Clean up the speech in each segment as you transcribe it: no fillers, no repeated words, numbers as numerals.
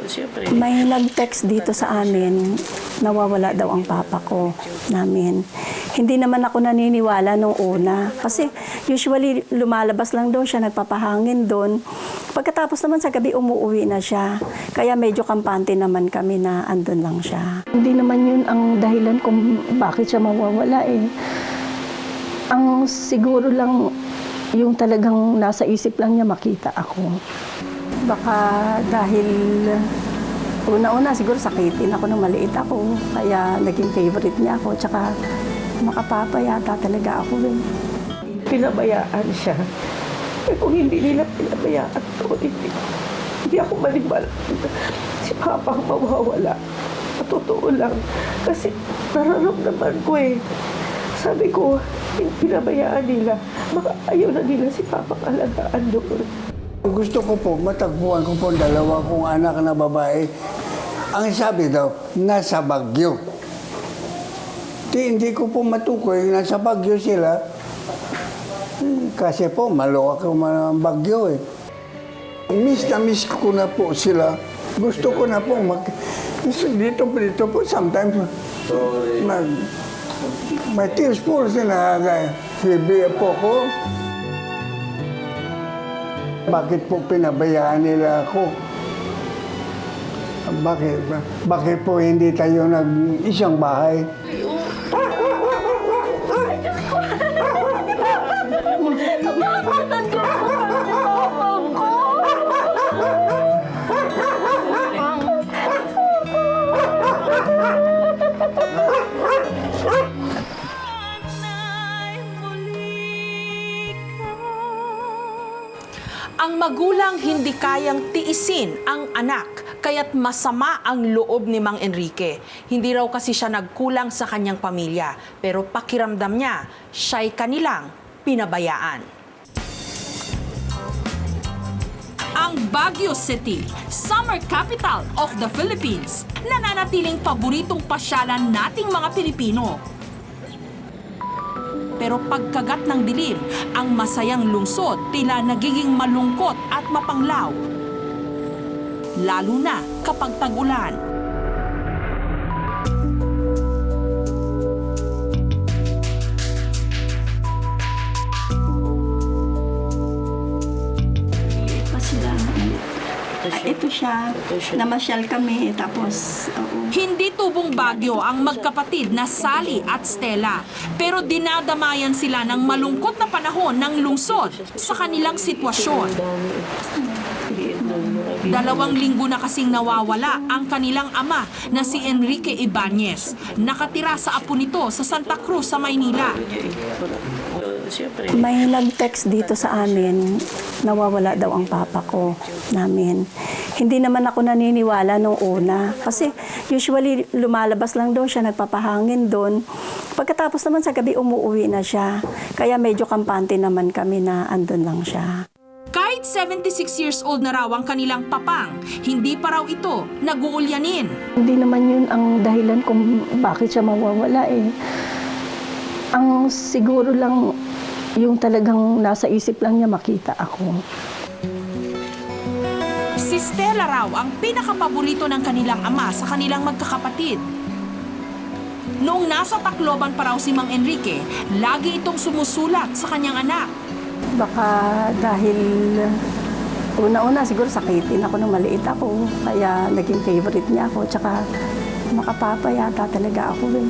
Siyempre. May nag-text dito sa amin, nawawala daw ang papa ko namin. Hindi naman ako naniniwala nung una. Kasi usually lumalabas lang doon siya, nagpapahangin doon. Pagkatapos naman sa gabi umuwi na siya. Kaya medyo kampante naman kami na andun lang siya. Hindi naman yun ang dahilan kung bakit siya mawawala eh. Ang siguro lang yung talagang nasa isip lang niya makita ako. Baka dahil una-una siguro sakitin ako nung maliit ako. Kaya naging favorite niya ako. Tsaka makapapa yata talaga ako eh. Pinabayaan siya. Eh kung hindi nila pinabayaan ko, hindi ako maniwala. Si Papa ang mawawala. Totoo lang. Kasi nararamdaman ko eh. Sabi ko, pinabayaan nila. Baka ayaw na nila si Papa ang alagaan doon. Gusto ko po, matagpuan ko po dalawa kong anak na babae. Ang sabi daw, nasa Baguio. Hindi ko po matukoy, nasa Baguio sila. Kasi po, maluwag ang Baguio eh. Miss na miss ko na po sila. Gusto ko na po dito po, sometimes may tears po sila. Hibi po ko. Bakit po pinabayaan nila ako? Bakit po hindi tayo nag-isang bahay? Ang magulang hindi kayang tiisin ang anak, kaya't masama ang loob ni Mang Enrique. Hindi raw kasi siya nagkulang sa kanyang pamilya, pero pakiramdam niya, siya'y kanilang pinabayaan. Ang Baguio City, summer capital of the Philippines, nananatiling paboritong pasyalan nating mga Pilipino. Pero pagkagat ng dilim, ang masayang lungsod tila nagiging malungkot at mapanglaw. Lalo na kapag tag-ulan. Pa sila. Ito siya. Namasyal kami. Tapos, Hindi tubong Baguio ang magkapatid na Sally at Stella, pero dinadamayan sila ng malungkot na panahon ng lungsod sa kanilang sitwasyon. 2 linggo na kasing nawawala ang kanilang ama na si Enrique Ibanez. Nakatira sa apo nito sa Santa Cruz sa Maynila. may nag-text dito sa amin, nawawala daw ang papa ko namin. Hindi naman ako naniniwala nung una. Kasi usually lumalabas lang doon siya, nagpapahangin doon. Pagkatapos naman sa gabi umuwi na siya. Kaya medyo kampante naman kami na andun lang siya. Kahit 76 years old na raw ang kanilang papang, hindi pa raw ito nag-uulyanin. Hindi naman yun ang dahilan kung bakit siya mawawala eh. Ang siguro lang yung talagang nasa isip lang niya makita ako. Si Stella raw ang pinakapaborito ng kanilang ama sa kanilang magkakapatid. Noong nasa Tacloban pa raw si Mang Enrique, lagi itong sumusulat sa kanyang anak. Baka dahil una-una siguro sakitin ako nung maliit ako. Kaya naging favorite niya ako. Tsaka makapapa yata talaga ako eh.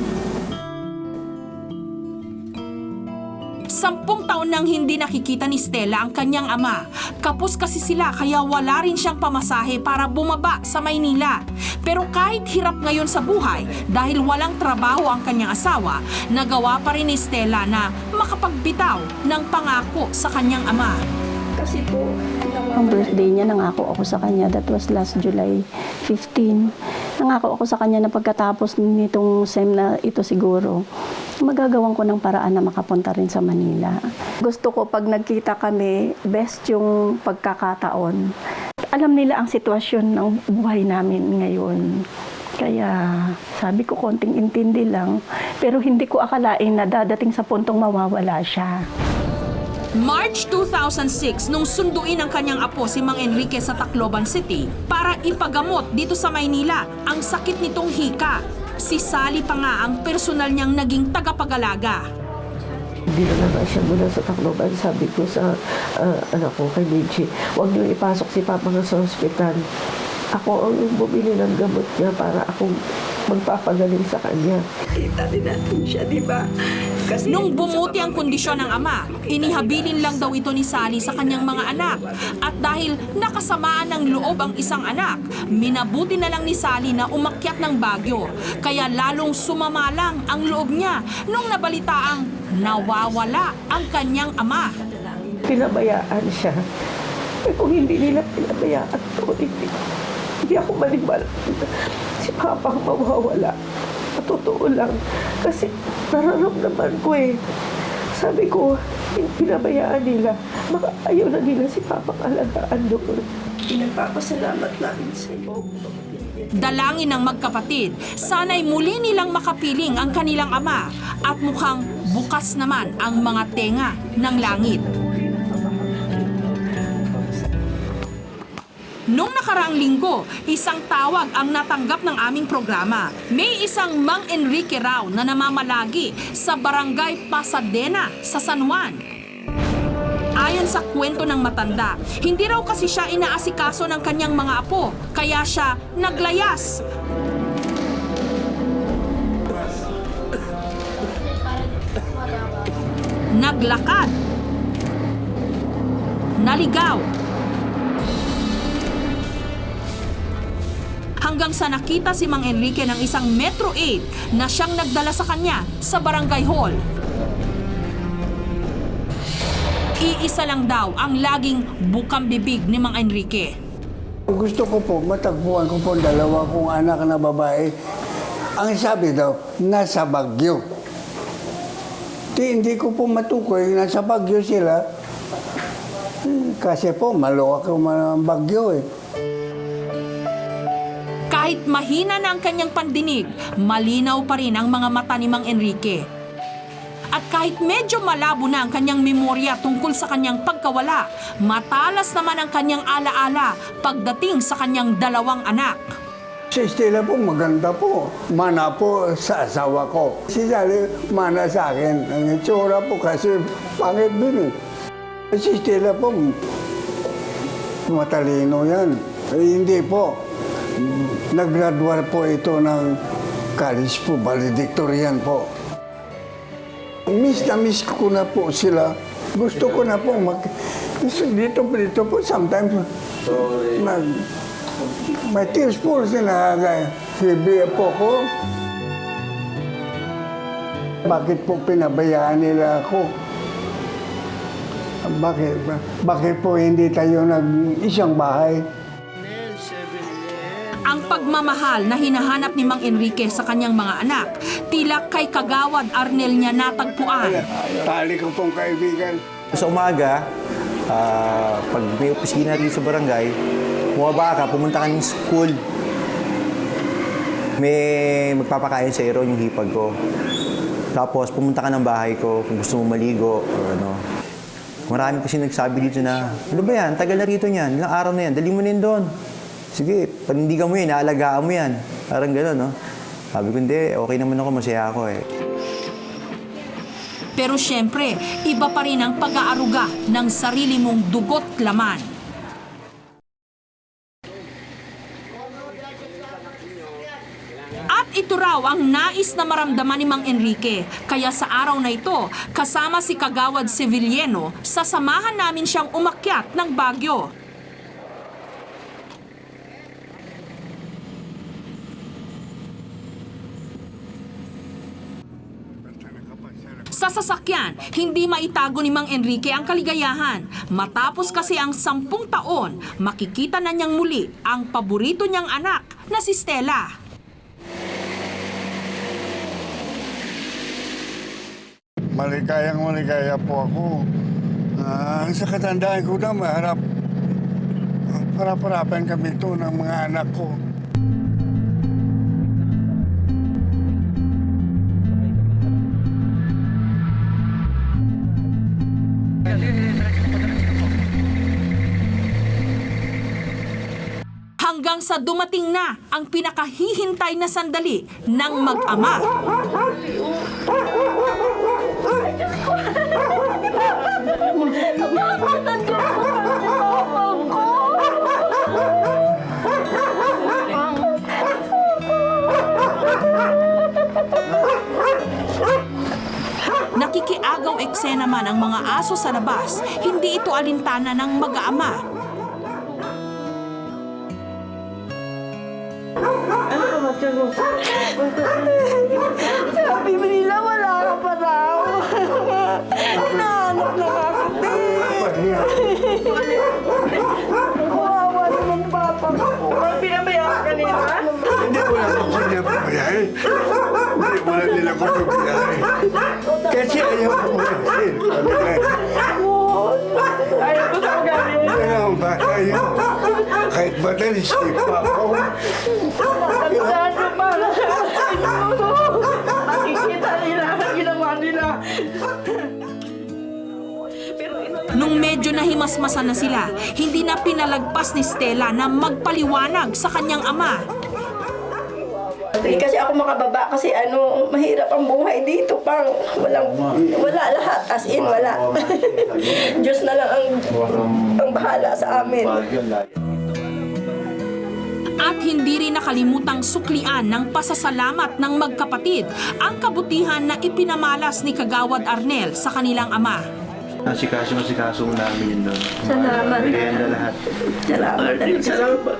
10 taon nang hindi nakikita ni Stella ang kanyang ama. Kapos kasi sila kaya wala rin siyang pamasahe para bumaba sa Maynila. Pero kahit hirap ngayon sa buhay dahil walang trabaho ang kanyang asawa, nagawa pa rin ni Stella na makapagbitaw ng pangako sa kanyang ama. Kasi po, ang birthday niya, nangako ako sa kanya. That was last July 15. Nangako ako sa kanya na pagkatapos nitong SEM na ito siguro, magagawan ko ng paraan na makapunta rin sa Manila. Gusto ko pag nagkita kami, best yung pagkakataon. Alam nila ang sitwasyon ng buhay namin ngayon. Kaya sabi ko konting intindi lang, pero hindi ko akalain na dadating sa puntong mawawala siya. March 2006 nung sunduin ang kanyang apo si Mang Enrique sa Tacloban City para ipagamot dito sa Maynila ang sakit nitong hika. Si Sally pa nga ang personal niyang naging tagapag-alaga. Dinala nga siya mula sa Tacloban. Sabi ko sa anak ko kay Luigi, huwag niyo ipasok si Papa nga sa ospital. Ako ang bumili ng gamot niya para akong magpapagaling sa kanya. Kita din natin siya, di ba? Kasi Nung bumuti ang kondisyon ng ama, inihabilin lang daw ito ni Sally sa kanyang mga anak. At dahil nakasamaan ng loob ang isang anak, minabuti na lang ni Sally na umakyat ng Baguio. Kaya lalong sumamalang ang loob niya nung nabalitaang nawawala ang kanyang ama. Pinabayaan siya. Kung hindi nila pinabayaan ko, hindi ako maniwala. Si Papa ang mawawala. Totoo lang. Kasi nararamdaman ko eh. Sabi ko, pinabayaan nila. Baka ayaw na nila si Papa ang alagaan doon. pinagpapasalamat namin sa iyo. Dalangin ng magkapatid, sana'y muli nilang makapiling ang kanilang ama at mukhang bukas naman ang mga tenga ng langit. Noong nakaraang linggo, isang tawag ang natanggap ng aming programa. May isang Mang Enrique raw na namamalagi sa Barangay Pasadena sa San Juan. Ayon sa kwento ng matanda, hindi raw kasi siya inaasikaso ng kanyang mga apo, kaya siya naglayas. Naglakad. Naligaw. Hanggang sa nakita si Mang Enrique ng isang Metro 8 na siyang nagdala sa kanya sa barangay hall. Iisa lang daw ang laging bukang bibig ni Mang Enrique. Gusto ko po, matagpuan ko po dalawa kong anak na babae. Ang sabi daw, nasa Baguio. Hindi ko po matukoy, nasa Baguio sila. Kasi po, maluwag ko ang Baguio eh. Kahit mahina na ang kanyang pandinig, malinaw pa rin ang mga mata ni Mang Enrique. At kahit medyo malabo na ang kanyang memorya tungkol sa kanyang pagkawala, matalas naman ang kanyang alaala pagdating sa kanyang dalawang anak. Si Stella po, maganda po. Mana po sa asawa ko. Si Sally, mana sa akin. Ang itsura po kasi pangit din eh. Si Stella po, matalino yan. Hindi po. Nag-graduate po ito ng college po, valedictorian po. Miss na miss ko na po sila. Gusto ko na po dito po sometimes may tears po sila. Hibi po ko. Bakit po pinabayaan nila ako? Bakit po hindi tayo nag-isang bahay? Ang pagmamahal na hinahanap ni Mang Enrique sa kanyang mga anak, tila kay Kagawad Arnel niya natagpuan. Tali ko pong kaibigan. Sa umaga, pag may opisina rin sa barangay, bumaba ka, pumunta ka ng school. May magpapakain sa iro yung hipag ko. Tapos pumunta ka ng bahay ko kung gusto mo maligo o ano. Marami kasi nagsabi dito na, ano ba yan? Tagal na rito niyan. Ilang araw na yan. Dali mo na yun doon. Sige, panindigan mo yan, naalagaan mo yan. Parang gano'n, no? Sabi ko, hindi, okay naman ako, masaya ako eh. Pero syempre, iba pa rin ang pag-aaruga ng sarili mong dugot laman. At ito raw ang nais na maramdaman ni Mang Enrique. Kaya sa araw na ito, kasama si Kagawad Sevilleno, sasamahan namin siyang umakyat ng Baguio. Sa sasakyan, hindi maitago ni Mang Enrique ang kaligayahan. Matapos kasi ang 10 taon, makikita na niyang muli ang paborito niyang anak na si Stella. Maligaya po ako. Sa katandaan ko na harap-harapan kami ito ng mga anak ko. hanggang sa dumating na ang pinakahihintay na sandali ng mag-ama. Nakikiagaw eksena man ang mga aso sa labas, hindi ito alintana ng mag-aama. Sabi mo nila wala ka pa raw. Hinahanap na kakati. Kawawa naman papa ko. Pinabayaan ka nila? Hindi ko lang ako pinapabayay. Hindi ko lang nila ko pabayay. Kasi ayaw ko magasin. Ayaw ko sa gawin. Kaya ang bata yun. Kahit madalis, di pa ako. Tandaan mo para sa inyo. Makikita nila ang ginawa nila. Nung medyo nahimasmasan na sila, hindi na pinalagpas ni Stella na magpaliwanag sa kanyang ama. Hindi kasi ako makababa kasi mahirap ang buhay dito pang wala lahat as in wala. Diyos na lang ang bahala sa amin. At hindi rin nakalimutang suklian ng pasasalamat ng magkapatid ang kabutihan na ipinamalas ni Kagawad Arnel sa kanilang ama. Asikaso namin yun doon. Salamat. Kaya na lahat. Salamat.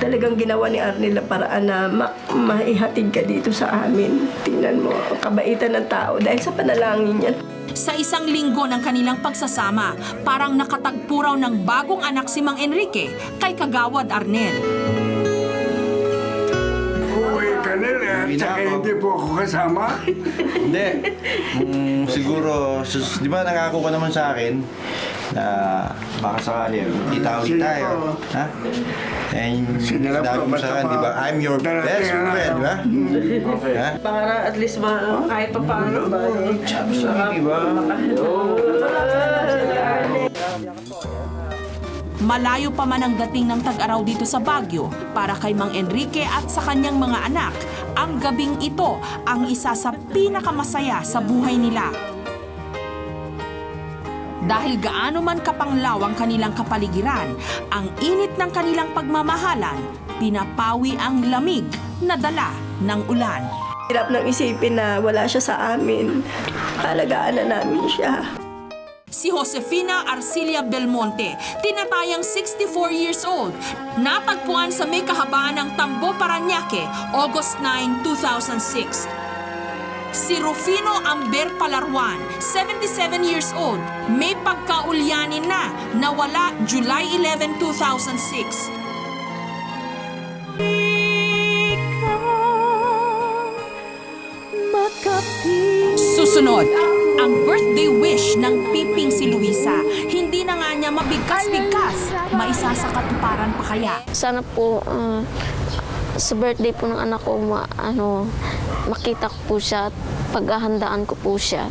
Talagang ginawa ni Arnel ang paraan na maihatid ka dito sa amin. Tingnan mo, ang kabaitan ng tao dahil sa panalangin niya. Sa isang linggo ng kanilang pagsasama, parang nakatagpo raw ng bagong anak si Mang Enrique kay Kagawad Arnel. Uwi ka nila, tsaka hindi po ako kasama. Hindi. Siguro, di ba nangako ka naman sa akin na baka sakali, kita-uwi tayo. Ha? And Sinila sinabi mo pa, sa akin, di ba? I'm your Darating best ang friend, di ba? Ha? Para at least kahit pa paano ba? Di ba? Malayo pa man ang dating ng tag-araw dito sa Baguio para kay Mang Enrique at sa kanyang mga anak, ang gabing ito ang isa sa pinakamasaya sa buhay nila. Dahil gaano man kapanglaw ang kanilang kapaligiran, ang init ng kanilang pagmamahalan, pinapawi ang lamig na dala ng ulan. Hirap nang isipin na wala siya sa amin. Halagaan na namin siya. Si Josefina Arcilia Belmonte, tinatayang 64 years old, natagpuan sa may kahabaan ng Tambo, Parañaque, August 9, 2006. Si Rufino Amber Palarwan, 77 years old, may pagkaulyanin na, nawala July 11, 2006. Susunod, ang birthday wish ng Piping si Luisa. Hindi na nga niya mabigkas-bigkas. Maisa sa katuparan pa kaya. Sana po sa birthday po ng anak ko makita ko po siya at paghahandaan ko po siya.